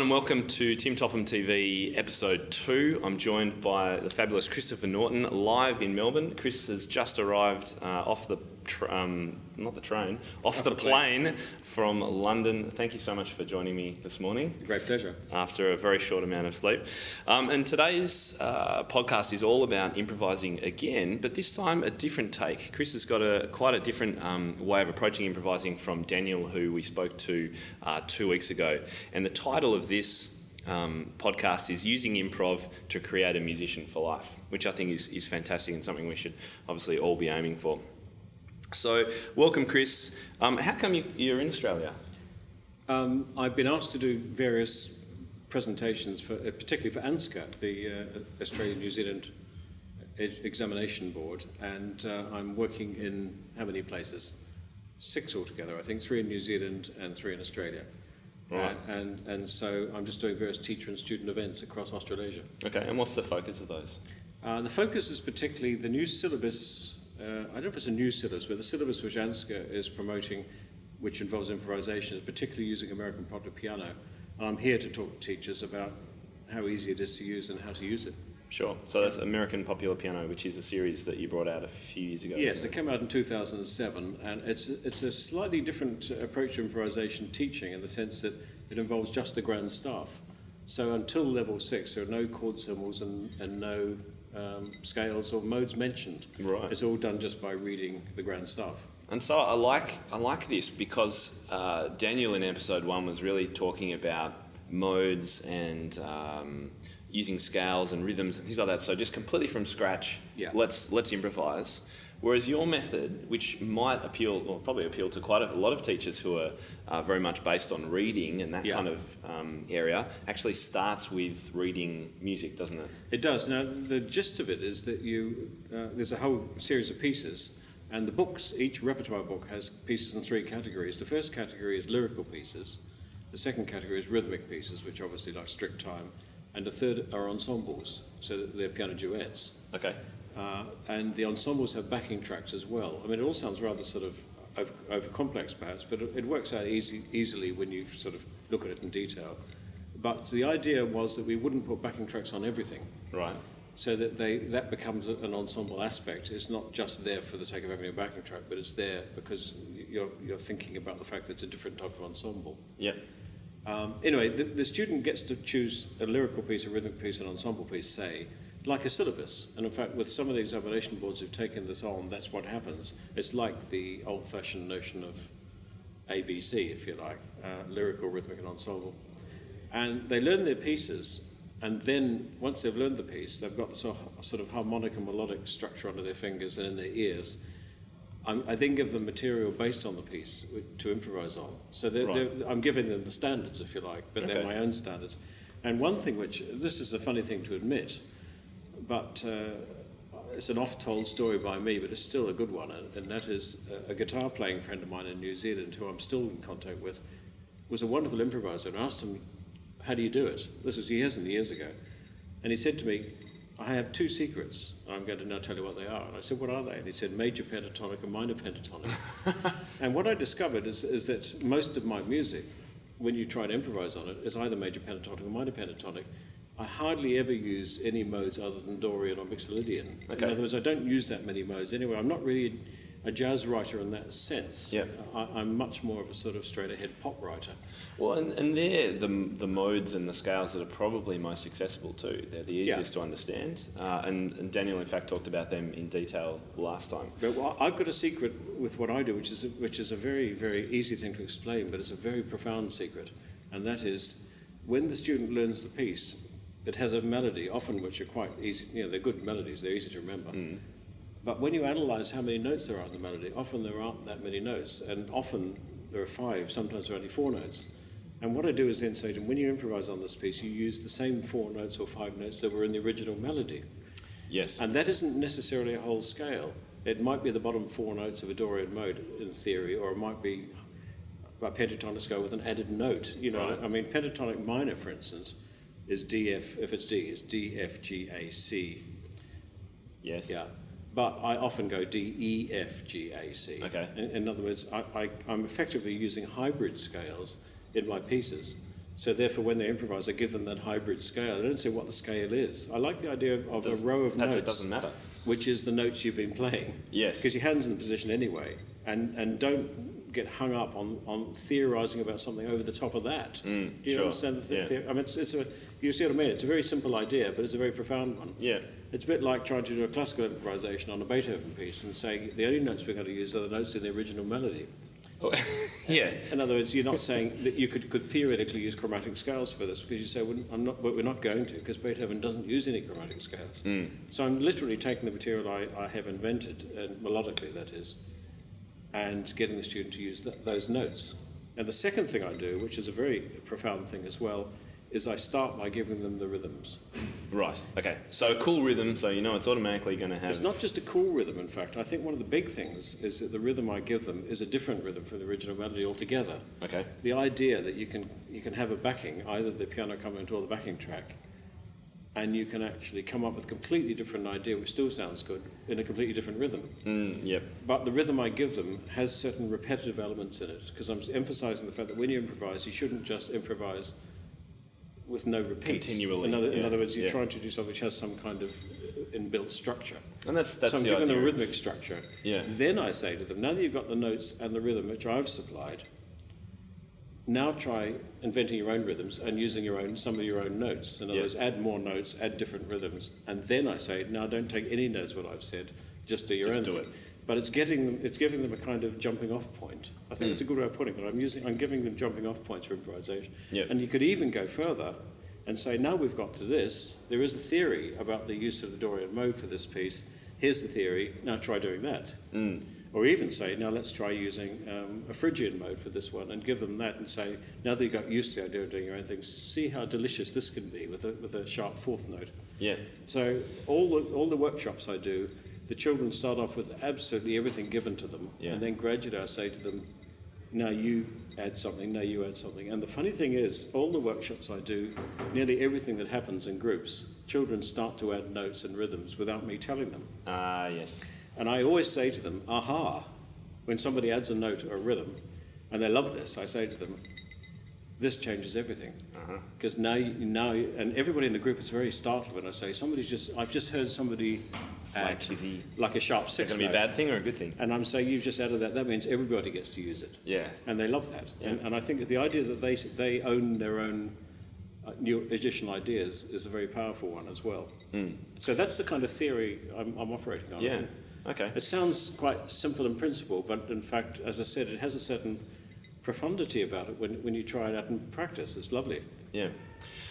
everyone, and welcome to Tim Topham TV episode 2. I'm joined by the fabulous Christopher Norton, live in Melbourne. Chris has just arrived off the plane from London. Thank you so much for joining me this morning. Great pleasure. After a very short amount of sleep. And today's podcast is all about improvising again, but this time a different take. Chris has got quite a different way of approaching improvising from Daniel, who we spoke to 2 weeks ago. And the title of this podcast is Using Improv to Create a Musician for Life, which I think is fantastic and something we should obviously all be aiming for. So, welcome, Chris. How come you're in Australia? I've been asked to do various presentations, particularly for ANZCA, the Australian New Zealand Examination Board, and I'm working in how many places? 6 altogether, I think, 3 in New Zealand and 3 in Australia. Right. And so I'm just doing various teacher and student events across Australasia. Okay, and what's the focus of those? The focus is particularly the new syllabus. I don't know if it's a new syllabus, but the syllabus which ANZCA is promoting, which involves improvisation, is particularly using American popular piano. And I'm here to talk to teachers about how easy it is to use and how to use it. Sure. So that's American Popular Piano, which is a series that you brought out a few years ago. Yes, it came out in 2007, and it's a slightly different approach to improvisation teaching in the sense that it involves just the grand staff. So until level 6, there are no chord symbols and no scales or modes mentioned. Right. It's all done just by reading the grand staff. And so I like this because Daniel in episode 1 was really talking about modes and using scales and rhythms and things like that. So just completely from scratch, let's improvise. Whereas your method, which might appeal, or probably appeal to quite a lot of teachers who are very much based on reading and that kind of area, actually starts with reading music, doesn't it? It does. Now, the gist of it is that there's a whole series of pieces, and the books, each repertoire book has pieces in 3 categories. The first category is lyrical pieces. The second category is rhythmic pieces, which obviously like strict time. And the third are ensembles, so they're piano duets. Okay. And the ensembles have backing tracks as well. I mean, it all sounds rather sort of over complex perhaps, but it works out easily when you sort of look at it in detail. But the idea was that we wouldn't put backing tracks on everything. Right. So that becomes an ensemble aspect. It's not just there for the sake of having a backing track, but it's there because you're thinking about the fact that it's a different type of ensemble. Yeah. Anyway, the student gets to choose a lyrical piece, a rhythmic piece, an ensemble piece, say, like a syllabus. And in fact, with some of the examination boards who've taken this on, that's what happens. It's like the old-fashioned notion of ABC, if you like, lyrical, rhythmic, and ensemble. And they learn their pieces, and then once they've learned the piece, they've got this sort of harmonic and melodic structure under their fingers and in their ears. I then give them material based on the piece to improvise on. So I'm giving them the standards, if you like, but they're my own standards. And one thing this is a funny thing to admit, but it's an oft-told story by me, but it's still a good one, and that is a guitar-playing friend of mine in New Zealand, who I'm still in contact with, was a wonderful improviser, and I asked him, how do you do it? This was years and years ago. And he said to me, I have 2 secrets, and I'm going to now tell you what they are. And I said, what are they? And he said, major pentatonic and minor pentatonic. And what I discovered is that most of my music, when you try to improvise on it, is either major pentatonic or minor pentatonic. I hardly ever use any modes other than Dorian or Mixolydian. Okay. In other words, I don't use that many modes anyway. I'm not really a jazz writer in that sense. Yep. I'm much more of a sort of straight-ahead pop writer. Well, and they're the modes and the scales that are probably most accessible too. They're the easiest to understand. And Daniel, in fact, talked about them in detail last time. But I've got a secret with what I do, which is a very, very easy thing to explain, but it's a very profound secret. And that is, when the student learns the piece, it has a melody, often which are quite easy. They're good melodies. They're easy to remember. Mm. But when you analyse how many notes there are in the melody, often there aren't that many notes, and often there are 5, sometimes there are only 4 notes. And what I do is then say to them, when you improvise on this piece, you use the same 4 notes or 5 notes that were in the original melody. Yes. And that isn't necessarily a whole scale. It might be the bottom 4 notes of a Dorian mode in theory, or it might be a pentatonic scale with an added note. Right. I mean, pentatonic minor, for instance, is D, F, if it's D, is D, F, G, A, C. Yes. Yeah. But I often go D, E, F, G, A, C. Okay. In other words, I'm effectively using hybrid scales in my pieces. So therefore, when they improvise, I give them that hybrid scale. I don't say what the scale is. I like the idea of a row of notes. It doesn't matter. Which is the notes you've been playing. Yes. Because your hand's in position anyway. And don't get hung up on theorising about something over the top of that. Do you understand the theory? I mean, you see what I mean? It's a very simple idea, but it's a very profound one. Yeah. It's a bit like trying to do a classical improvisation on a Beethoven piece and saying the only notes we're going to use are the notes in the original melody. Oh, yeah. In other words, you're not saying that you could theoretically use chromatic scales for this, because you say, but we're not going to, because Beethoven doesn't use any chromatic scales. So I'm literally taking the material I have invented, melodically that is, and getting the student to use those notes. And the second thing I do, which is a very profound thing as well, is I start by giving them the rhythms. Right, okay. So a cool rhythm, so you know it's automatically going to have... It's not just a cool rhythm, in fact. I think one of the big things is that the rhythm I give them is a different rhythm from the original melody altogether. Okay. The idea that you can have a backing, either the piano accompaniment or the backing track, and you can actually come up with a completely different idea, which still sounds good, in a completely different rhythm. Yep. But the rhythm I give them has certain repetitive elements in it, because I'm emphasising the fact that when you improvise, you shouldn't just improvise with no repeats. Continually. In other words, you're trying to do something which has some kind of inbuilt structure. And that's so I'm the giving idea. them a rhythmic structure. Yeah. Then I say to them, now that you've got the notes and the rhythm which I've supplied, now try inventing your own rhythms and using some of your own notes. In other words, add more notes, add different rhythms. And then I say, now don't take any notes what I've said, just do your own thing. But it's giving them a kind of jumping off point. I think it's a good way of putting it. I'm giving them jumping off points for improvisation. Yep. And you could even go further and say, now we've got to this, there is a theory about the use of the Dorian mode for this piece. Here's the theory, now try doing that. Or even say, now let's try using a Phrygian mode for this one, and give them that and say, now that you've got used to the idea of doing your own thing, see how delicious this can be with a sharp fourth note. Yeah. So all the workshops I do, the children start off with absolutely everything given to them, and then gradually I say to them, now you add something, now you add something. And the funny thing is, all the workshops I do, nearly everything that happens in groups, children start to add notes and rhythms without me telling them. Yes. And I always say to them, aha, when somebody adds a note or a rhythm, and they love this, I say to them, this changes everything. Because now, and everybody in the group is very startled when I say, I've just heard somebody add like a sharp sixth. Is it going to be a bad thing or a good thing? And I'm saying, you've just added that, that means everybody gets to use it. Yeah. And they love that. Yeah. And I think that the idea that they own their own new additional ideas is a very powerful one as well. So that's the kind of theory I'm operating on. Yeah. Okay. It sounds quite simple in principle, but in fact, as I said, it has a certain profundity about it when you try it out in practice. It's lovely. Yeah.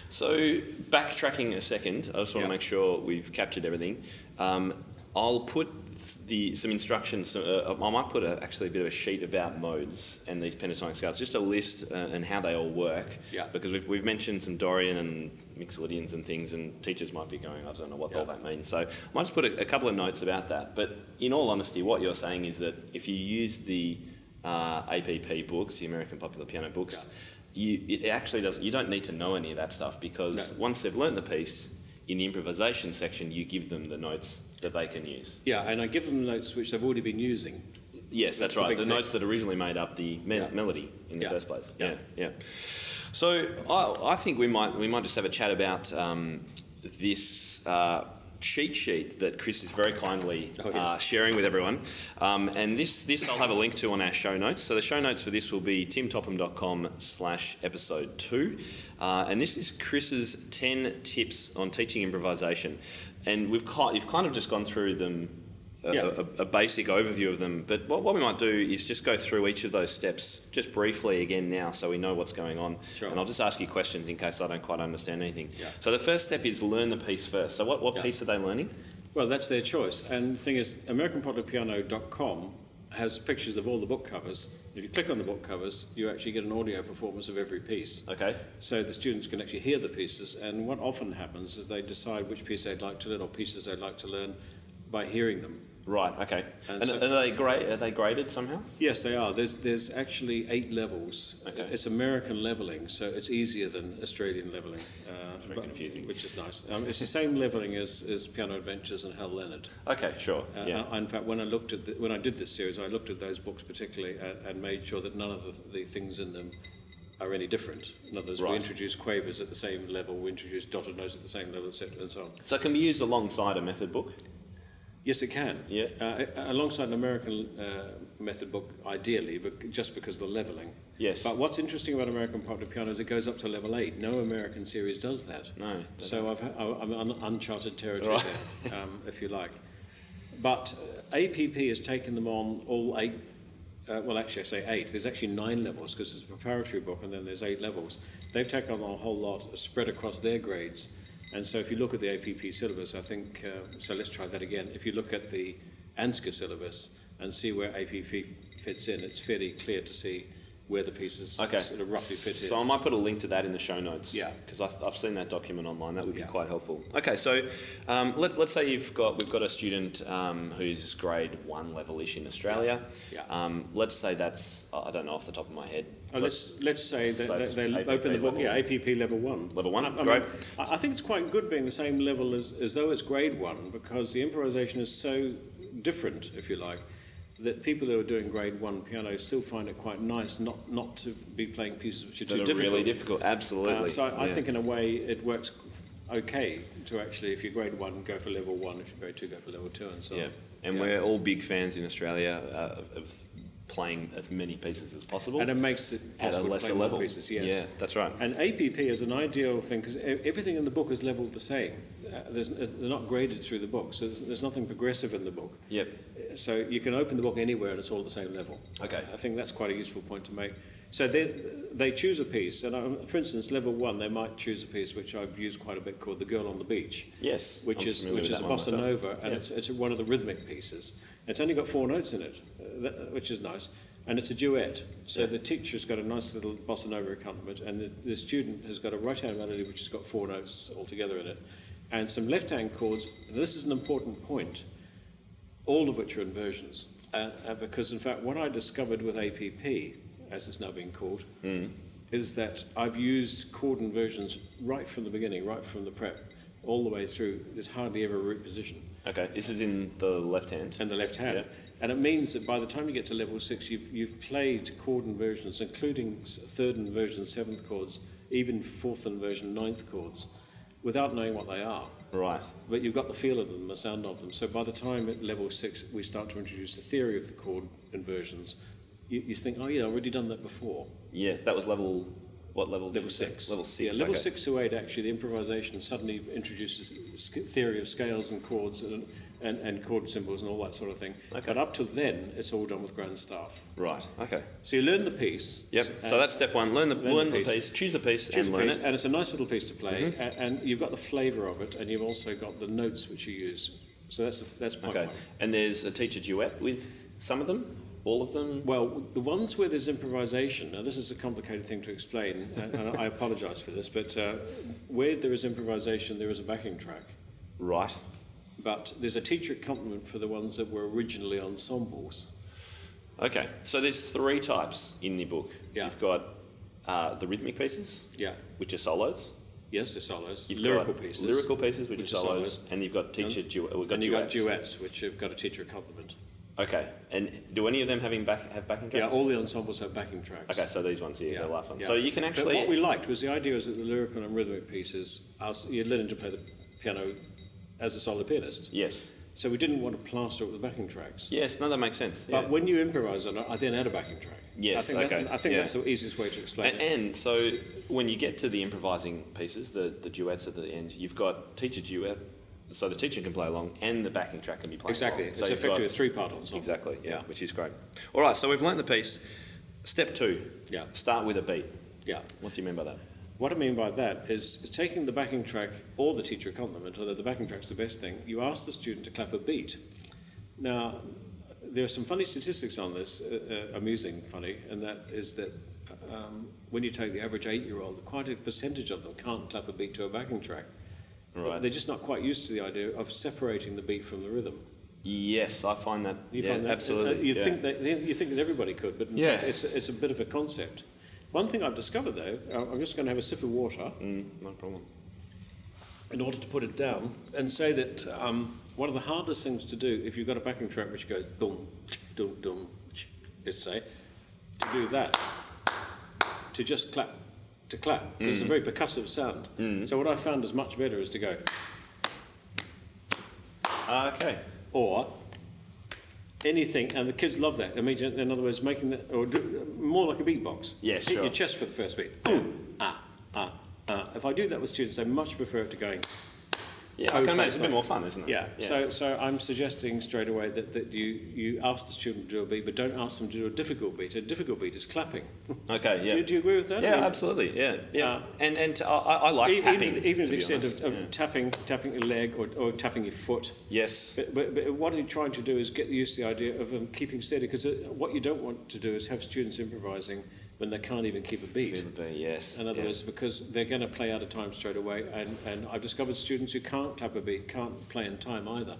So backtracking a second, I just want to make sure we've captured everything. I'll put some instructions. I might put actually a bit of a sheet about modes and these pentatonic scales, just a list and how they all work. Yeah. Because we've mentioned some Dorian and Mixolydians and things, and teachers might be going, I don't know what all that means. So I might just put a couple of notes about that. But in all honesty, what you're saying is that if you use the APP books, the American Popular Piano books, it actually does. You don't need to know any of that stuff, because once they've learnt the piece, in the improvisation section, you give them the notes that they can use. Yeah, and I give them the notes which they've already been using. Yes, that's right. The notes that originally made up the melody in the first place. Yeah. So I think we might just have a chat about this cheat sheet that Chris is very kindly sharing with everyone. And this I'll have a link to on our show notes. So the show notes for this will be timtopham.com/episode 2. And this is Chris's 10 tips on teaching improvisation. And you've kind of just gone through them, a basic overview of them. But what we might do is just go through each of those steps just briefly again now, so we know what's going on. Sure. And I'll just ask you questions in case I don't quite understand anything. Yeah. So the first step is learn the piece first. So what piece are they learning? Well, that's their choice. And the thing is, AmericanPopularPiano.com has pictures of all the book covers. If you click on the book covers, you actually get an audio performance of every piece. Okay. So the students can actually hear the pieces, and what often happens is they decide which piece they'd like to learn or pieces they'd like to learn by hearing them. Right, okay. And so, are they graded somehow? Yes, they are. There's actually 8 levels. Okay. It's American levelling, so it's easier than Australian levelling. It's very confusing. Which is nice. It's the same levelling as Piano Adventures and Hal Leonard. Okay, sure. In fact, when I did this series, I looked at those books particularly and made sure that none of the things in them are any different. In other words, Right. we introduce quavers at the same level, we introduce dotted notes at the same level, etc., and so on. So it can be used alongside a method book? Yes, it can. Yeah. Alongside an American method book, ideally, but just because of the levelling. Yes. But what's interesting about American popular piano is it goes up to level 8. No American series does that. No. So I'm on uncharted territory Right. there, if you like. But APP has taken them on all 8. Well, actually, I say 8. There's actually 9 levels because it's a preparatory book, and then there's 8 levels. They've taken on a whole lot spread across their grades. And so if you look at the APP syllabus, I think, so let's try that again. If you look at the ANZCA syllabus and see where APP fits in, it's fairly clear to see where the pieces sort of roughly fit in. So I might put a link to that in the show notes. Yeah. Because I've seen that document online. That would be Yeah. quite helpful. Okay, so let's say we've got a student who's grade 1 level-ish in Australia. Yeah. Let's say that's, I don't know off the top of my head. Let's say so that it's they APP open the book, level. yeah, APP level 1. Level 1, I great. mean, I think it's quite good being the same level as though it's grade 1, because the improvisation is so different, if you like, that people who are doing grade 1 piano still find it quite nice not to be playing pieces which are too difficult. Really difficult, absolutely. So I think in a way it works okay to actually, if you're grade 1, go for level 1, if you're grade 2, go for level 2, and so on. And we're all big fans in Australia of playing as many pieces as possible. And it makes it at a possible to lesser play more level. pieces, yes. Yeah, that's right. And APP is an ideal thing because everything in the book is leveled the same. They're not graded through the book, so there's nothing progressive in the book. Yep. So you can open the book anywhere and it's all at the same level. Okay. I think that's quite a useful point to make. So they choose a piece, and for instance, level 1, they might choose a piece which I've used quite a bit called "The Girl on the Beach." Yes. Which is a bossa nova, and it's one of the rhythmic pieces. It's only got 4 notes in it, which is nice, and it's a duet. So the teacher's got a nice little bossa nova accompaniment, and the student has got a right-hand melody which has got 4 notes altogether in it, and some left-hand chords. And this is an important point, all of which are inversions, because in fact what I discovered with APP, as it's now being called, is that I've used chord inversions right from the beginning, right from the prep, all the way through. There's hardly ever a root position. Okay, this is in the left hand. And the left hand. Yeah. And it means that by the time you get to level 6, you've played chord inversions, including 3rd inversion, 7th chords, even 4th inversion, 9th chords, without knowing what they are. Right. But you've got the feel of them, the sound of them. So by the time at level 6 we start to introduce the theory of the chord inversions, you think, oh yeah, I've already done that before. Yeah, that was level, what level? Level 6. Level 6, Yeah, level okay. 6 to 8, actually, the improvisation suddenly introduces theory of scales and chords and chord symbols and all that sort of thing. Okay. But up to then, it's all done with grand staff. Right, okay. So you learn the piece. Yep, so that's step 1, learn the piece, choose a piece Choose and a learn piece, it. and it's a nice little piece to play, and you've got the flavour of it, and you've also got the notes which you use. So that's point Okay, 1. and there's a teacher duet with some of them? All of them? Well, the ones where there's improvisation, now this is a complicated thing to explain, and I apologise for this, but where there is improvisation, there is a backing track. Right. But there's a teacher accompaniment for the ones that were originally ensembles. Okay, so there's 3 types in the book. Yeah. You've got the rhythmic pieces, Yeah. which are solos. Yes, the solos. You've Lyrical got pieces. Lyrical pieces, which are are solos. solos. And you've got teacher duet. We've got And you've got duets. duets, which have got a teacher accompaniment. Okay, and do any of them have backing tracks? Yeah, all the ensembles have backing tracks. Okay, so these ones here, Yeah, the last one. yeah. So you can actually... But what we liked was the idea was that the lyrical and rhythmic pieces, you're learning to play the piano as a solo pianist. Yes. So we didn't want to plaster it with backing tracks. Yes, no, that makes sense. Yeah. But when you improvise on it, I then add a backing track. Yes, I think okay, that's the easiest way to explain it. And so when you get to the improvising pieces, the duets at the end, you've got teacher duet, so the teacher can play along and the backing track can be played Exactly. along. It's So you've effectively got- a 3-part ensemble. Exactly, yeah, Yeah. which is great. All right, so we've learnt the piece. Step 2, Yeah. start with a beat. Yeah. What do you mean by that? What I mean by that is taking the backing track or the teacher accompaniment, although the backing track's the best thing, you ask the student to clap a beat. Now, there are some funny statistics on this, amusing funny, and that is that when you take the average 8-year-old, quite a percentage of them can't clap a beat to a backing track. Right. They're just not quite used to the idea of separating the beat from the rhythm. Yes, I find that. You yeah, find that, absolutely. you yeah. think that everybody could, but in Yeah. fact, it's a bit of a concept. One thing I've discovered, though, I'm just going to have a sip of water No problem. in order to put it down, and say that one of the hardest things to do if you've got a backing track which goes dum, dum, dum, let's say, to do that, to just clap, because it's a very percussive sound. So what I found is much better is to go, Okay. or anything, and the kids love that. I mean, in other words, making that, or more like a beatbox. Yes, Hit sure. your chest for the first beat. If I do that with students, they much prefer it to going. Yeah, I can imagine it's a bit more fun, isn't it? Yeah. So I'm suggesting straight away that you ask the student to do a beat, but don't ask them to do a difficult beat. A difficult beat is clapping. Okay, yeah. Do you agree with that? Yeah, absolutely, yeah. I like tapping. Even to to the be extent honest. of tapping your leg or tapping your foot. Yes. But what you're trying to do is get used to the idea of keeping steady, because what you don't want to do is have students improvising when they can't even keep a beat. Yes. In other words, because they're going to play out of time straight away, and I've discovered students who can't clap a beat can't play in time either.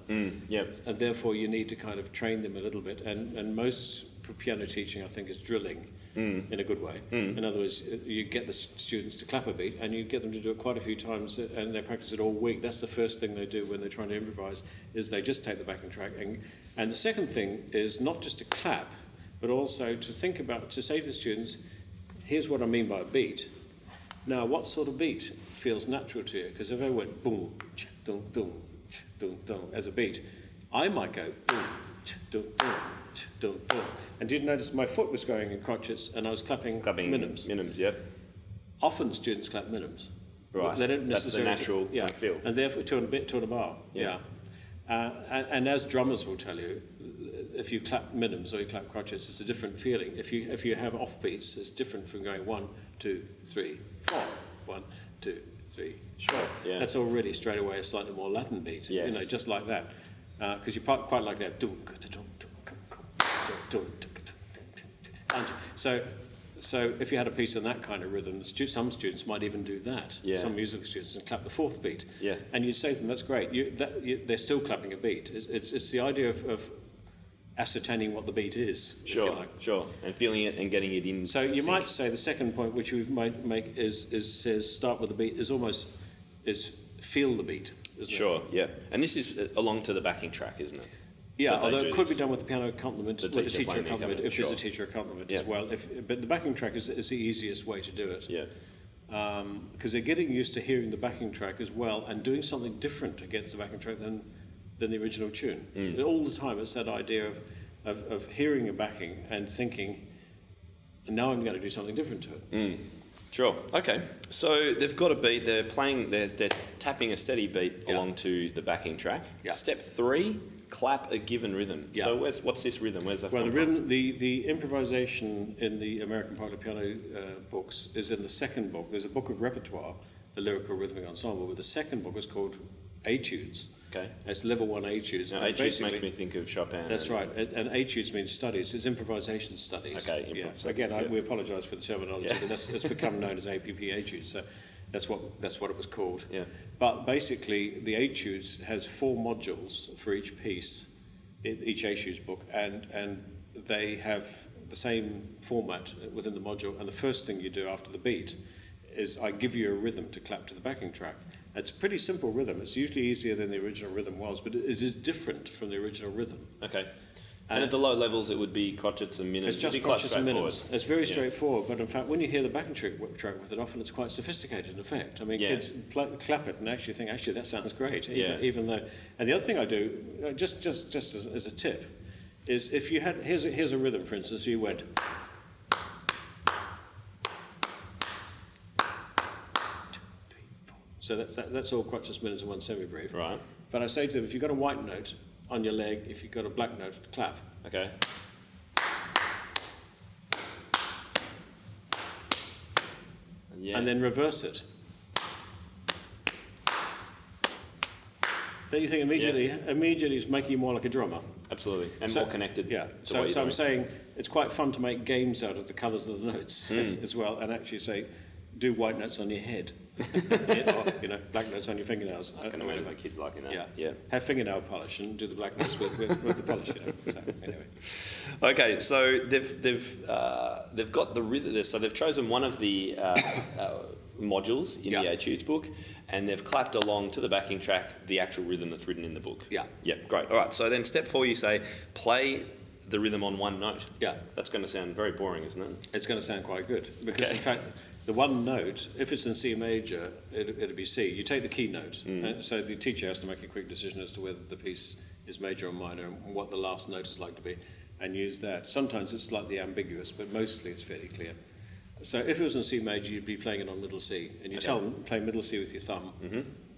Yep. And therefore you need to kind of train them a little bit, and most piano teaching, I think, is drilling in a good way. In other words, you get the students to clap a beat, and you get them to do it quite a few times, and they practice it all week. That's the first thing they do when they're trying to improvise, is they just take the backing track. And the second thing is not just to clap, but also to think about, to say to the students, here's what I mean by a beat. Now, what sort of beat feels natural to you? Because if I went boom, dum, dum, dum, dum, as a beat, I might go boom, dum, dum, dum, dum. And did you notice my foot was going in crotchets and I was clapping minims? Minims, yep. Often students clap minims. Right. They don't That's the necessarily natural feel. And therefore, to a bar. Yeah. And as drummers will tell you, if you clap minims or you clap crotchets, it's a different feeling. If you have offbeats, it's different from going 1, 2, 3, 4. 1, 2, 3, 4. Yeah. That's already straight away a slightly more Latin beat. Yes. You know, just like that. Because you quite like that. So if you had a piece in that kind of rhythm, some students might even do that. Yeah. Some musical students, and clap the fourth beat. Yeah. And you say to them, that's great. They're still clapping a beat. It's the idea of ascertaining what the beat is, if you like. Sure, and feeling it and getting it in. So you might say the second point, which we might make, says start with the beat, is feel the beat, isn't it? Sure, yeah. And this is along to the backing track, isn't it? Yeah, That they although do it could this. be done with the piano accompaniment, with the teacher playing the accompaniment, if sure. there's a teacher accompaniment Yeah. as well. But the backing track is the easiest way to do it. Yeah. Because they're getting used to hearing the backing track as well and doing something different against the backing track than the original tune. All the time it's that idea of hearing a backing and thinking, now I'm going to do something different to it. Sure. Okay. So they've got a beat. They're playing. They're tapping a steady beat along to the backing track. Yeah. Step 3: clap a given rhythm. Yeah. So what's this rhythm? Where's that? Well, come the rhythm, the improvisation in the American Popular Piano books is in the second book. There's a book of repertoire, the Lyrical Rhythmic Ensemble, but the second book is called Etudes. Okay. It's level 1 Etudes. Now, etudes makes me think of Chopin. That's right. And etudes means studies. It's improvisation studies. Okay, improv Yeah. studies, Again, yeah. we apologise for the terminology, but it's become known as APP etudes. So that's what it was called. Yeah. But basically, the etudes has 4 modules for each piece, each etudes book, and they have the same format within the module. And the first thing you do after the beat is I give you a rhythm to clap to the backing track. It's a pretty simple rhythm. It's usually easier than the original rhythm was, but it is different from the original rhythm. Okay. And at the low levels, it would be crotchets and minims. It's just It'd be quite crotchets and straightforward. minims. It's very straightforward, but in fact, when you hear the backing track with it, often it's quite sophisticated in effect. I mean, kids clap it and actually think, that sounds great. Even though, and the other thing I do, just as a tip, is if you had here's a rhythm, for instance, you went. So that's all crotchets, minims, and 1 semi-breve. Right. But I say to them, if you've got a white note on your leg, if you've got a black note, clap. Okay. Yeah. And then reverse it. Don't you think immediately it's making you more like a drummer? Absolutely. And more connected. Yeah. To So what you're I'm doing. saying it's quite fun to make games out of the colours of the notes as well, and actually say, do white notes on your head, or, black notes on your fingernails. I can imagine my kids liking that. Yeah. Have fingernail polish and do the black notes with the polish. So, anyway. Okay, so they've got the rhythm. So they've chosen one of the modules in the etudes book, and they've clapped along to the backing track the actual rhythm that's written in the book. Yeah. Yeah, great. All right. So then step 4, you say play the rhythm on one note. Yeah. That's going to sound very boring, isn't it? It's going to sound quite good because, Okay. in fact, the one note, if it's in C major, it'll be C. You take the key note, so the teacher has to make a quick decision as to whether the piece is major or minor and what the last note is like to be, and use that. Sometimes it's slightly ambiguous, but mostly it's fairly clear. So if it was in C major, you'd be playing it on middle C, and you tell them play middle C with your thumb,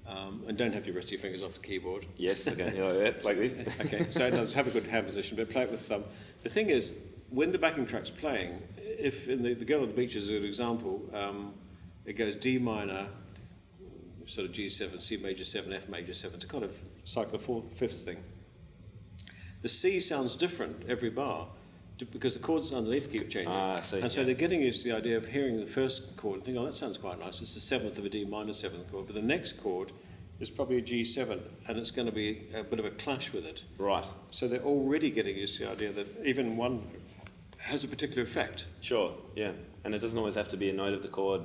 and don't have your rest of your fingers off the keyboard. Yes, okay, yeah, like this. Okay, so no, have a good hand position, but play it with thumb. The thing is, when the backing track's playing, if in the Girl on the Beach is a good example, it goes D minor, sort of G7, C major 7, F major 7. It's a kind of cycle of fifth thing. The C sounds different every bar because the chords underneath keep changing. I see, and so they're getting used to the idea of hearing the first chord and thinking, oh, that sounds quite nice. It's the seventh of a D minor seventh chord. But the next chord is probably a G7, and it's going to be a bit of a clash with it. Right. So they're already getting used to the idea that even one has a particular effect. Sure, yeah. And it doesn't always have to be a note of the chord.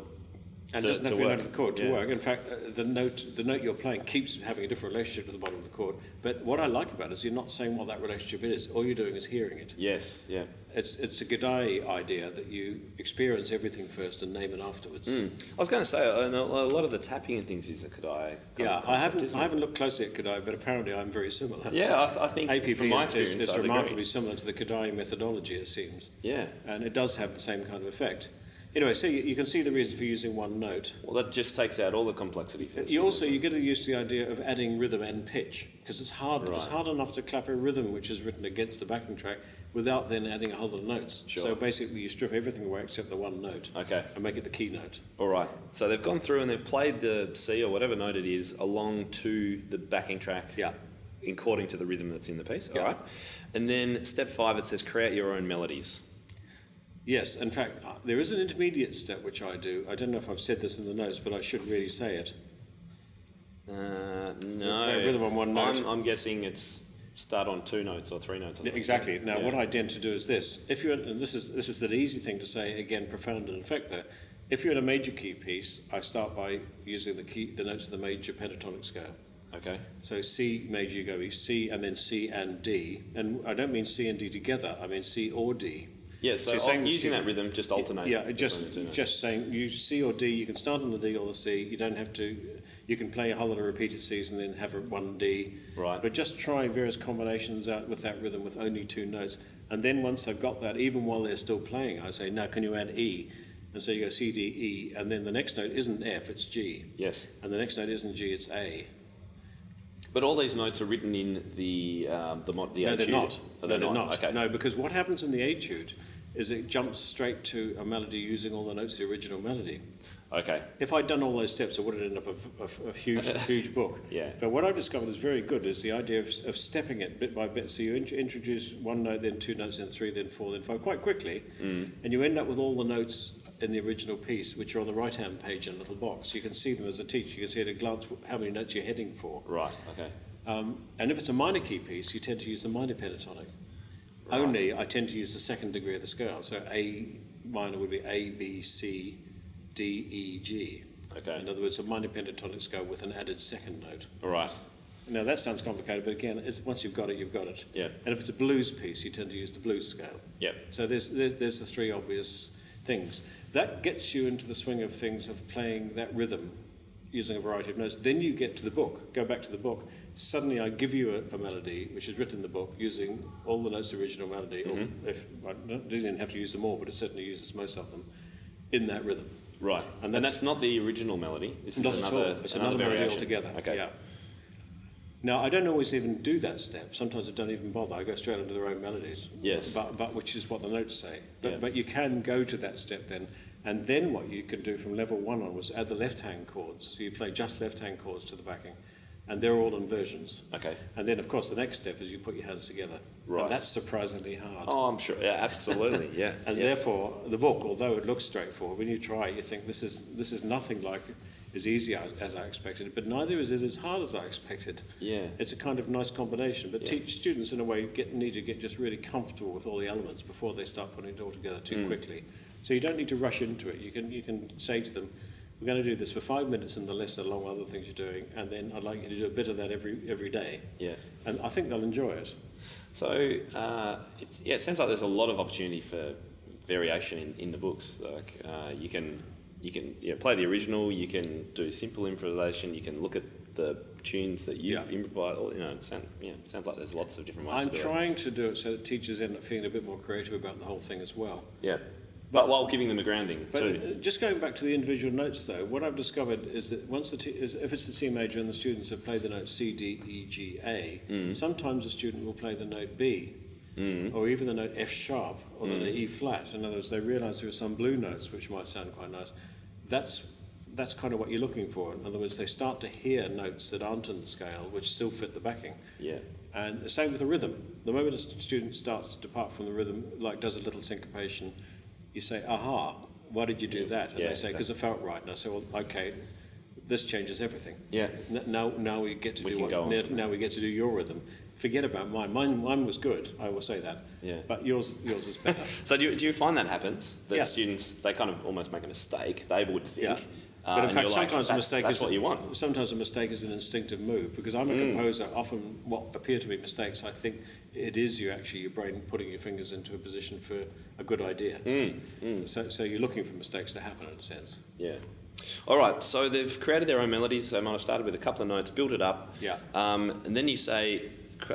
And it doesn't have to be a note of the chord to Yeah. work. In fact, the note you're playing keeps having a different relationship with the bottom of the chord. But what I like about it is you're not saying what that relationship is. All you're doing is hearing it. Yes, yeah. It's a Godai idea that you experience everything first and name it afterwards. I was going to say, a lot of the tapping and things is a Kodai. Yeah, I haven't looked closely at Kodai, but apparently I'm very similar. Yeah, I think APP from my experience, is I'd remarkably agree. similar to the Kodai methodology, it seems. Yeah. And it does have the same kind of effect. Anyway, so you can see the reason for using one note. Well, that just takes out all the complexity. For the You student. get used to the idea of adding rhythm and pitch, because it's hard. Right. It's hard enough to clap a rhythm which is written against the backing track without then adding a whole lot of notes. Sure. So basically, you strip everything away except the one note. Okay. And make it the key note. All right. So they've gone through and they've played the C or whatever note it is along to the backing track. Yeah. According to the rhythm that's in the piece. Yeah. All right. And then step 5, it says create your own melodies. Yes, in fact, there is an intermediate step which I do. I don't know if I've said this in the notes, but I should really say it. No. Rhythm on one note. I'm guessing it's start on 2 notes or 3 notes. Or something. Exactly. Now, Yeah. what I tend to do is this. If you're, and this is the easy thing to say, again, profound and effect there. If you're in a major key piece, I start by using the notes of the major pentatonic scale. Okay. So C major, you go C and then C and D. And I don't mean C and D together, I mean C or D. Yeah, so you're saying the using that student- rhythm, just alternate. Yeah, between the two notes. just saying use C or D. You can start on the D or the C. You don't have to. You can play a whole lot of repeated Cs and then have one D. Right. But just try various combinations out with that rhythm with only 2 notes. And then once they've got that, even while they're still playing, I say, now can you add E? And so you go C, D, E, and then the next note isn't F, it's G. Yes. And the next note isn't G, it's A. But all these notes are written in the No, etude. they're not. Oh, No, they're not. Okay. No, because what happens in the etude is it jumps straight to a melody using all the notes of the original melody. Okay. If I'd done all those steps, it would have ended up a huge book. Yeah. But what I've discovered is very good is the idea of stepping it bit by bit. So you introduce 1 note, then 2 notes, then 3, then 4, then 5, quite quickly, and you end up with all the notes in the original piece, which are on the right-hand page in a little box. You can see them as a teacher. You can see at a glance how many notes you're heading for. Right. Okay. And if it's a minor key piece, you tend to use the minor pentatonic. Right. Only I tend to use the second degree of the scale. So A minor would be A, B, C, D, E, G. Okay. In other words, a minor pentatonic scale with an added second note. All right. Now that sounds complicated, but again, once you've got it, you've got it. Yeah. And if it's a blues piece, you tend to use the blues scale. Yep. So there's the 3 obvious things. That gets you into the swing of things of playing that rhythm using a variety of notes. Then you get to the book, go back to the book. Suddenly I give you a melody which is written in the book using all the notes of the original melody, or if I didn't have to use them all, but it certainly uses most of them in that rhythm. Right. And that's not the original melody. This is Not at all. another. It's another melody variation. altogether. Okay. Yeah. Now, I don't always even do that step. Sometimes I don't even bother. I go straight into their own melodies. Yes. But which is what the notes say. Yeah. But you can go to that step then. And then what you can do from level 1 onwards, add the left-hand chords. So you play just left-hand chords to the backing. And they're all inversions. Okay. And then, of course, the next step is you put your hands together. Right. And that's surprisingly hard. Oh, I'm sure. Yeah, absolutely. Yeah. And yeah. therefore, the book, although it looks straightforward, when you try it, you think this is nothing like as easy as I expected, but neither is it as hard as I expected. Yeah. It's a kind of nice combination, but Yeah. students, in a way, need to get just really comfortable with all the elements before they start putting it all together too quickly. So you don't need to rush into it. You can say to them, we're going to do this for 5 minutes in the lesson along with other things you're doing, and then I'd like you to do a bit of that every day. Yeah. And I think they'll enjoy it. So it sounds like there's a lot of opportunity for variation in the books. Like you can play the original, you can do simple improvisation, you can look at the tunes that you've improvised. Or, it sounds like there's lots of different ways to do it. I'm trying to do it so that teachers end up feeling a bit more creative about the whole thing as well. Yeah. But while giving them a grounding too. Just going back to the individual notes, though, what I've discovered is that if it's the C major and the students have played the note C, D, E, G, A, sometimes the student will play the note B, or even the note F sharp, or the E flat. In other words, they realise there are some blue notes which might sound quite nice. That's kind of what you're looking for. In other words, they start to hear notes that aren't in the scale, which still fit the backing. Yeah. And the same with the rhythm. The moment a student starts to depart from the rhythm, like does a little syncopation, you say, aha, why did you do that? And they say, because it felt right. And I say, well, okay, this changes everything. Yeah. Now we get to now we get to do your rhythm. Forget about mine. Mine was good, I will say that. Yeah. But yours is better. So do you find that happens? That students, they kind of almost make a mistake, they would think. Yeah. But in fact, sometimes a mistake that's what you want. Sometimes a mistake is an instinctive move, because I'm a composer. Often, what appear to be mistakes, I think it is your brain putting your fingers into a position for a good idea. So you're looking for mistakes to happen in a sense. Yeah. All right. So they've created their own melodies. They might have started with a couple of notes, built it up. Yeah. And then you say,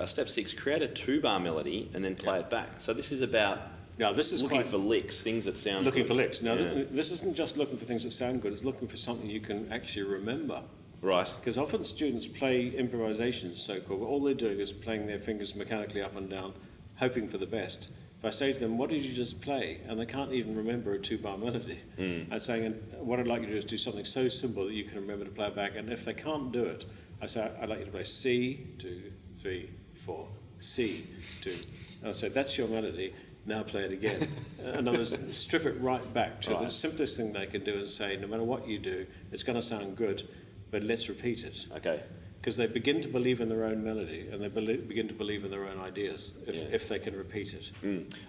step 6, create a 2-bar melody and then play it back. So this is about. Now, this is looking for licks, things that sound looking good. for licks. Now, this isn't just looking for things that sound good. It's looking for something you can actually remember. Right. Because often students play improvisations, so-called, but all they're doing is playing their fingers mechanically up and down, hoping for the best. If I say to them, what did you just play? And they can't even remember a 2-bar melody. I'm saying, what I'd like you to do is do something so simple that you can remember to play it back. And if they can't do it, I say, I'd like you to play C, 2, 3, 4, C, 2. And I say, that's your melody. Now play it again. In other words, strip it right back to the simplest thing they can do and say, no matter what you do, it's going to sound good, but let's repeat it. Okay. Because they begin to believe in their own melody, and they begin to believe in their own ideas if they can repeat it.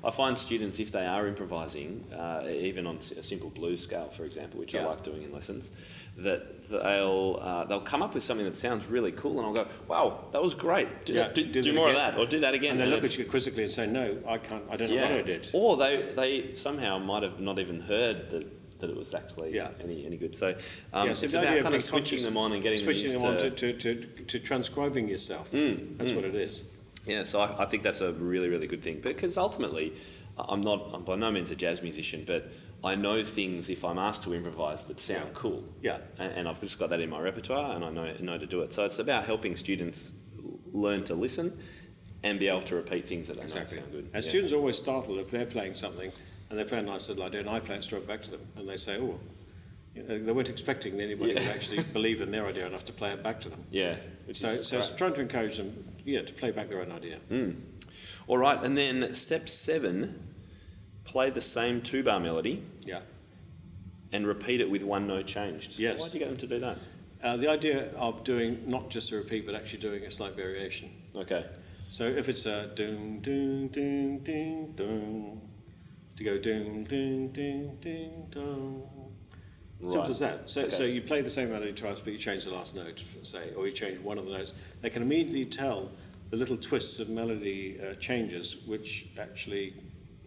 I find students, if they are improvising, even on a simple blues scale, for example, which I like doing in lessons, that they'll come up with something that sounds really cool, and I'll go, "Wow, that was great! Do more of that, or do that again." And they look at you quizzically and say, "No, I can't. I don't know what I did." Or they somehow might have not even heard that it was actually any good. So it's about kind of switching them on and getting them on to transcribing yourself. That's what it is. Yeah, so I think that's a really, really good thing, because ultimately I'm by no means a jazz musician, but I know things, if I'm asked to improvise, that sound cool. Yeah. And I've just got that in my repertoire, and I know to do it. So it's about helping students learn to listen and be able to repeat things that they know sound good. And students are always startled if they're playing something and they play a nice little idea, and I play it straight back to them, and they say, oh, they weren't expecting anybody to actually believe in their idea enough to play it back to them. Yeah. So it's trying to encourage them, to play back their own idea. All right, and then step 7, play the same 2-bar melody. Yeah. And repeat it with one note changed. Yes. Why did you get them to do that? The idea of doing not just a repeat, but actually doing a slight variation. Okay. So if it's a doom, doom, doom, doom, doom, to go doom, doom, doom, doom, doom. Simple as that. So you play the same melody twice, but you change the last note, say, or you change one of the notes. They can immediately tell the little twists of melody changes, which actually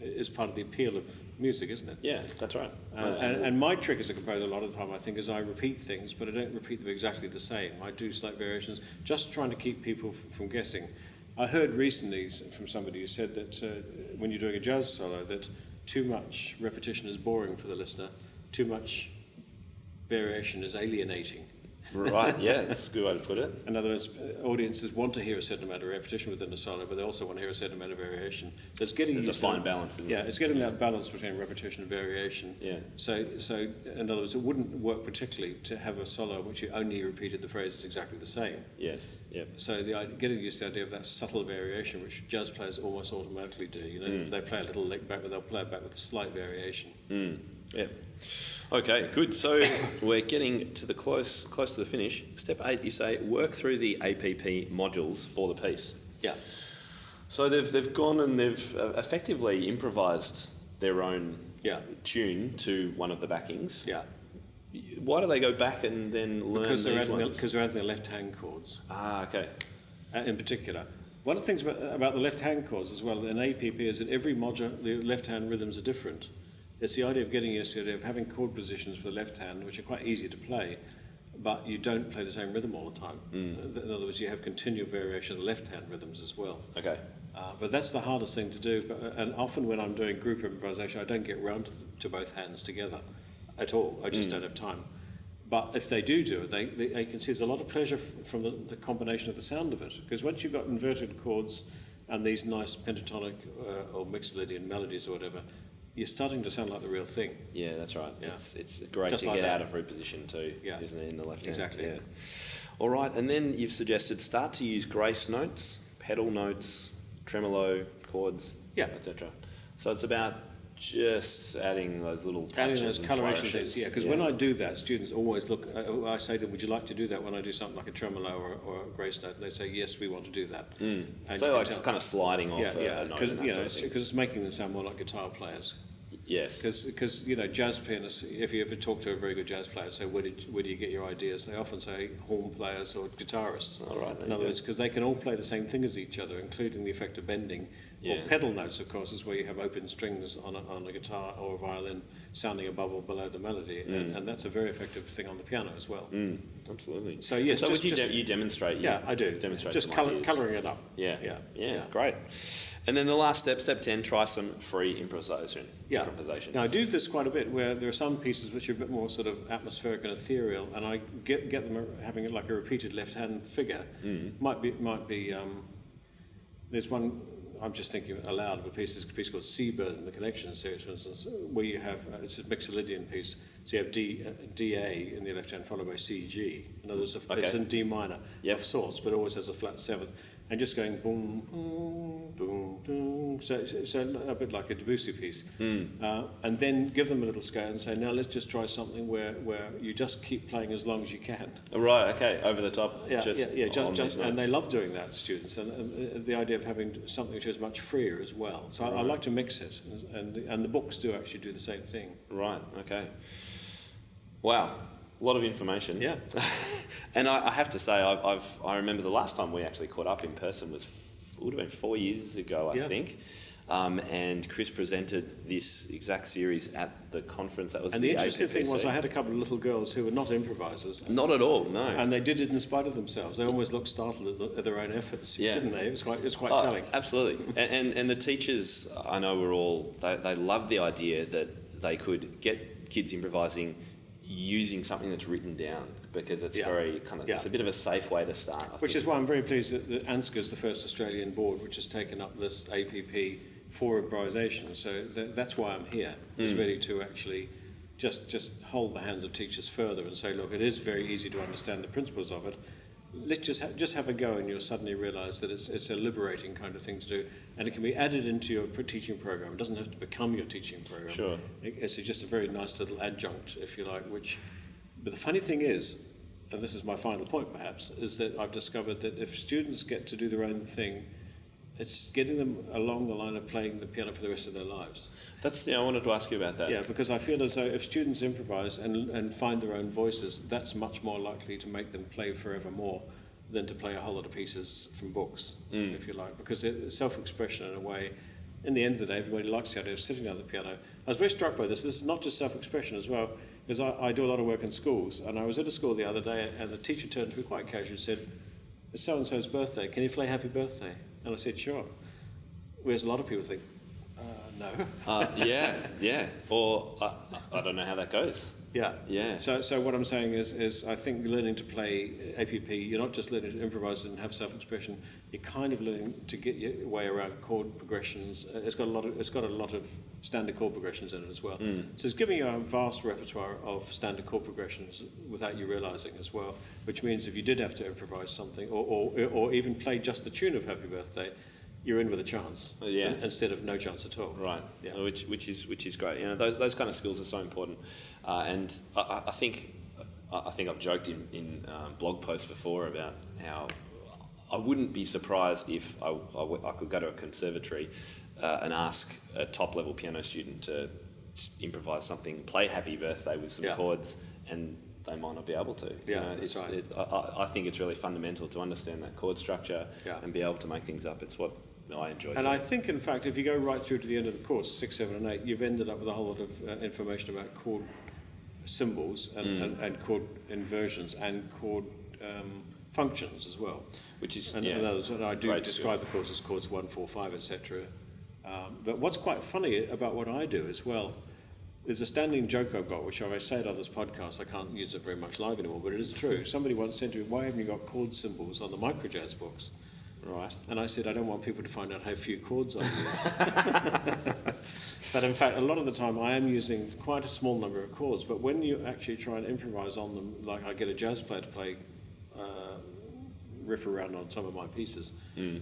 is part of the appeal of music, isn't it? Yeah, that's right. And my trick as a composer a lot of the time, I think, is I repeat things, but I don't repeat them exactly the same. I do slight variations, just trying to keep people from guessing. I heard recently from somebody who said that when you're doing a jazz solo, that too much repetition is boring for the listener, too much variation is alienating. Right, yeah, that's a good way to put it. In other words, audiences want to hear a certain amount of repetition within a solo, but they also want to hear a certain amount of variation. So there's a fine balance. It's getting that balance between repetition and variation. Yeah. So in other words, it wouldn't work particularly to have a solo in which you only repeated the phrases exactly the same. Yes. Yep. So getting used to the idea of that subtle variation, which jazz players almost automatically do. They play a little lick back, but they'll play it back with a slight variation. Yeah. Okay, good. So we're getting to the close to the finish. Step 8, you say work through the APP modules for the piece. Yeah. So they've gone and they've effectively improvised their own tune to one of the backings. Yeah. Why do they go back and then learn because they're these ones? because they're adding the left-hand chords. Okay. In particular. One of the things about the left-hand chords as well in APP is that every module, the left-hand rhythms are different. It's the idea of getting used to the idea of having chord positions for the left hand, which are quite easy to play, but you don't play the same rhythm all the time. In other words, you have continual variation of the left-hand rhythms as well. Okay. But that's the hardest thing to do. And often when I'm doing group improvisation, I don't get round to both hands together at all. I just don't have time. But if they do it, they can see there's a lot of pleasure from the combination of the sound of it. Because once you've got inverted chords and these nice pentatonic or Mixolydian melodies or whatever, you're starting to sound like the real thing. Yeah, that's right. Yeah. It's great Just to like get that. out of root position too, isn't it, in the left hand? Exactly. Yeah. All right, and then you've suggested start to use grace notes, pedal notes, tremolo chords, etc. So it's about just adding those little touches Adding those and coloration flourishes. things, because when I do that, students always look, I say to them, would you like to do that when I do something like a tremolo or a grace note? And they say, yes, we want to do that. And So like kind of sliding off a note because and that sort of thing. it's making them sound more like guitar players. Yes. Because jazz pianists, if you ever talk to a very good jazz player, say, where do you get your ideas? They often say horn players or guitarists. All right, In other words, because they can all play the same thing as each other, including the effect of bending. Yeah. Or pedal notes, of course, is where you have open strings on a guitar or a violin sounding above or below the melody, and that's a very effective thing on the piano as well. Absolutely. So yes, And so just, you demonstrate? yeah, I do. Demonstrate Just some ideas. colouring it up. Yeah. Yeah. Great. And then the last step, step 10, try some free improvisation. Yeah. Improvisation. Now I do this quite a bit, where there are some pieces which are a bit more sort of atmospheric and ethereal, and I get them having it like a repeated left-hand figure. Might be. There's one. I'm just thinking aloud of a piece. There's a piece called Seabird in the Connection series, for instance, where you have it's a Mixolydian piece. So you have D-A in the left hand, followed by C-G. In other words, it's in D minor of sorts, but always has a flat seventh, and just going boom, boom, boom, boom. So a bit like a Debussy piece. And then give them a little scale and say, now let's just try something where you just keep playing as long as you can. Right. Okay. Over the top. Just And they love doing that, students, and the idea of having something which is much freer as well. So I like to mix it, and the books do actually do the same thing. Right. Okay. Wow. A lot of information. Yeah. And I have to say, I remember the last time we actually caught up in person would have been 4 years ago, I think. And Chris presented this exact series at the conference. That was and the interesting thing was I had a couple of little girls who were not improvisers. Not at all, no. And they did it in spite of themselves. They almost looked startled at their own efforts, didn't they? It was quite telling. Absolutely. And the teachers, I know, were all, they loved the idea that they could get kids improvising using something that's written down, because it's very kind of, it's a bit of a safe way to start. Which is why I'm very pleased that ANZCA is the first Australian board which has taken up this APP for improvisation. So that's why I'm here, is ready to actually just hold the hands of teachers further and say, look, it is very easy to understand the principles of it. Let's just have a go, and you'll suddenly realise that it's a liberating kind of thing to do, and it can be added into your teaching program. It doesn't have to become your teaching program. Sure. It's just a very nice little adjunct, if you like. But the funny thing is, and this is my final point perhaps, is that I've discovered that if students get to do their own thing, it's getting them along the line of playing the piano for the rest of their lives. I wanted to ask you about that. Yeah, because I feel as though if students improvise and find their own voices, that's much more likely to make them play forevermore than to play a whole lot of pieces from books, if you like. Because it's self-expression in a way. In the end of the day, everybody likes the idea of sitting down at the piano. I was very struck by this. This is not just self-expression as well, because I do a lot of work in schools, and I was at a school the other day, and the teacher turned to me quite casually and said, it's so-and-so's birthday, can you play Happy Birthday? And I said, sure. Whereas a lot of people think, no. Yeah. Or I don't know how that goes. Yeah. So what I'm saying is I think learning to play APP, you're not just learning to improvise and have self-expression, you're kind of learning to get your way around chord progressions. It's got a lot of standard chord progressions in it as well. So it's giving you a vast repertoire of standard chord progressions without you realising as well, which means if you did have to improvise something or even play just the tune of Happy Birthday, you're in with a chance, instead of no chance at all. Right, which is great. Those kind of skills are so important, and I think I've joked in blog posts before about how I wouldn't be surprised if I could go to a conservatory and ask a top level piano student to just improvise something, play Happy Birthday with some chords, and they might not be able to. Yeah, that's right. I think it's really fundamental to understand that chord structure and be able to make things up. It's what I enjoy doing. And I think, in fact, if you go right through to the end of the course, 6, 7 and 8, you've ended up with a whole lot of information about chord symbols and chord inversions and chord functions as well. Which is, and I do describe the chords as chords 1, 4, 5, etc. But what's quite funny about what I do as well, there's a standing joke I've got, which I say it on this podcast, I can't use it very much live anymore, but it is true. Somebody once said to me, why haven't you got chord symbols on the microjazz books? Right. And I said, I don't want people to find out how few chords I use. But in fact, a lot of the time I am using quite a small number of chords, but when you actually try and improvise on them, like I get a jazz player to play riff around on some of my pieces,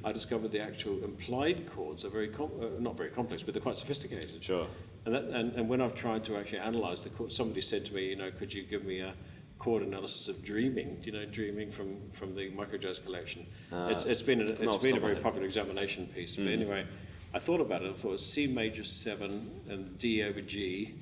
I discovered the actual implied chords are very not very complex, but they're quite sophisticated. Sure. And when I've tried to actually analyse the chords, somebody said to me, could you give me a chord analysis of Dreaming? Dreaming from the microjazz collection. It's been a very popular examination piece. But anyway, I thought about it. I thought it was C major 7 and D over G,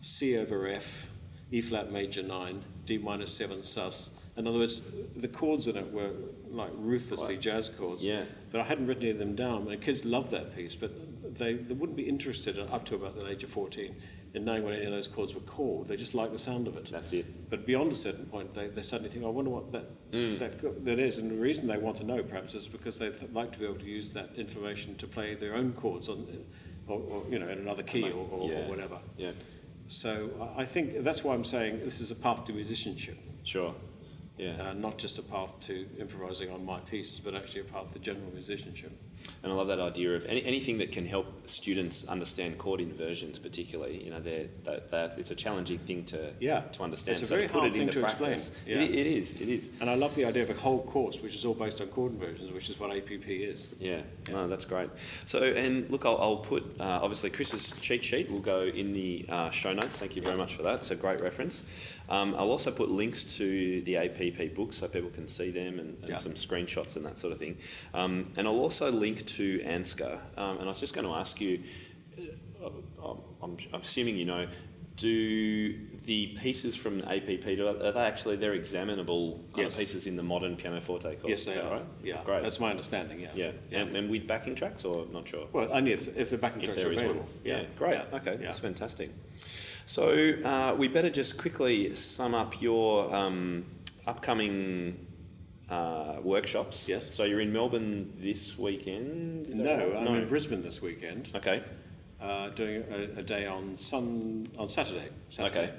C over F, E flat major 9, D minor 7 sus. In other words, the chords in it were like ruthlessly jazz chords. Yeah. But I hadn't written any of them down. And kids loved that piece, but they wouldn't be interested up to about the age of 14 in knowing what any of those chords were called. They just like the sound of it. That's it. But beyond a certain point, they suddenly think, I wonder what that is. And the reason they want to know, perhaps, is because they'd like to be able to use that information to play their own chords on, or in another key or whatever. Yeah. So I think that's why I'm saying this is a path to musicianship. Sure. Yeah. Not just a path to improvising on my pieces, but actually a path to general musicianship. And I love that idea of anything that can help students understand chord inversions, particularly. It's a challenging thing to understand. It's a very hard thing to explain. Yeah. It is. And I love the idea of a whole course, which is all based on chord inversions, which is what APP is. Yeah. No, that's great. So, and look, I'll put, obviously, Chris's cheat sheet will go in the show notes. Thank you very much for that. It's a great reference. I'll also put links to the APP books so people can see them and some screenshots and that sort of thing. And I'll also link to ANZCA. And I was just going to ask you, I'm assuming do the pieces from the APP, are they actually, they're examinable kind of pieces in the modern pianoforte course? Yes, they are. Right? Yeah, great. That's my understanding, yeah. And with backing tracks or not sure? Well, only if the backing tracks are available. Yeah, great. Yeah. Okay, that's fantastic. So we better just quickly sum up your upcoming workshops. Yes. So you're in Melbourne this weekend? I'm in Brisbane this weekend. Okay. Doing a day on Saturday. Okay.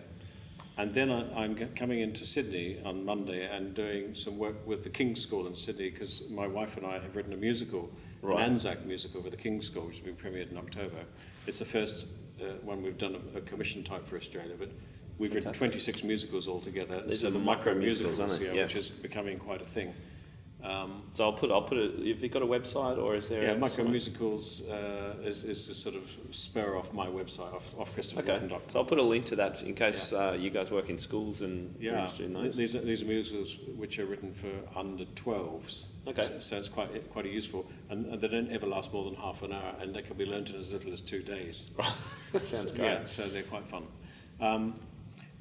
And then I'm coming into Sydney on Monday and doing some work with the King's School in Sydney, because my wife and I have written a musical, an ANZCA musical for the King's School, which has been premiered in October. It's the first one we've done a commission type for Australia, but we've written 26 musicals altogether. These are the micro musicals, aren't they? Which is becoming quite a thing. So I'll put it. Have you got a website or is there? Yeah, Micro Musicals is a sort of spur off my website, off Christopher Norton. So I'll put a link to that in case you guys work in schools and you're interested in those. These are musicals which are written for under 12s. Okay. So it's quite useful, and they don't ever last more than half an hour, and they can be learnt in as little as 2 days. Sounds great. Yeah, so they're quite fun.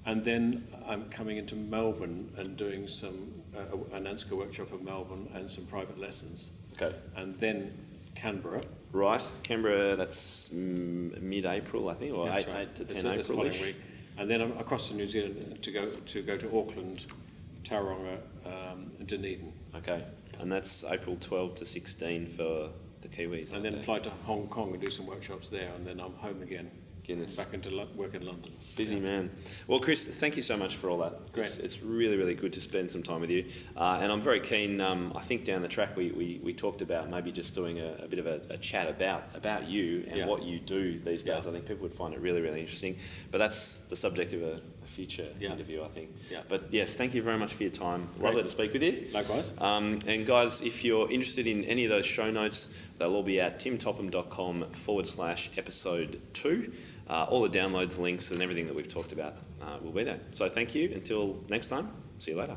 And then I'm coming into Melbourne and doing an ANZCA workshop in Melbourne and some private lessons. Okay. And then Canberra. Right, Canberra, that's mid-April, I think, or 8 to 10 April-ish. Week. And then I'm across to New Zealand to go to Auckland, Tauranga, and Dunedin. Okay, and that's April 12 to 16 for the Kiwis. And then fly to Hong Kong and do some workshops there, and then I'm home again. Back into work in London. Busy man. Well, Chris, thank you so much for all that. Great. It's really, really good to spend some time with you. And I'm very keen, I think down the track we talked about maybe just doing a bit of a chat about you and what you do these days. I think people would find it really, really interesting. But that's the subject of a future interview, I think. Yeah. But yes, thank you very much for your time. Great. Lovely to speak with you. Likewise. And guys, if you're interested in any of those show notes, they'll all be at timtopham.com/episode 2. All the downloads, links and everything that we've talked about will be there. So thank you. Until next time, see you later.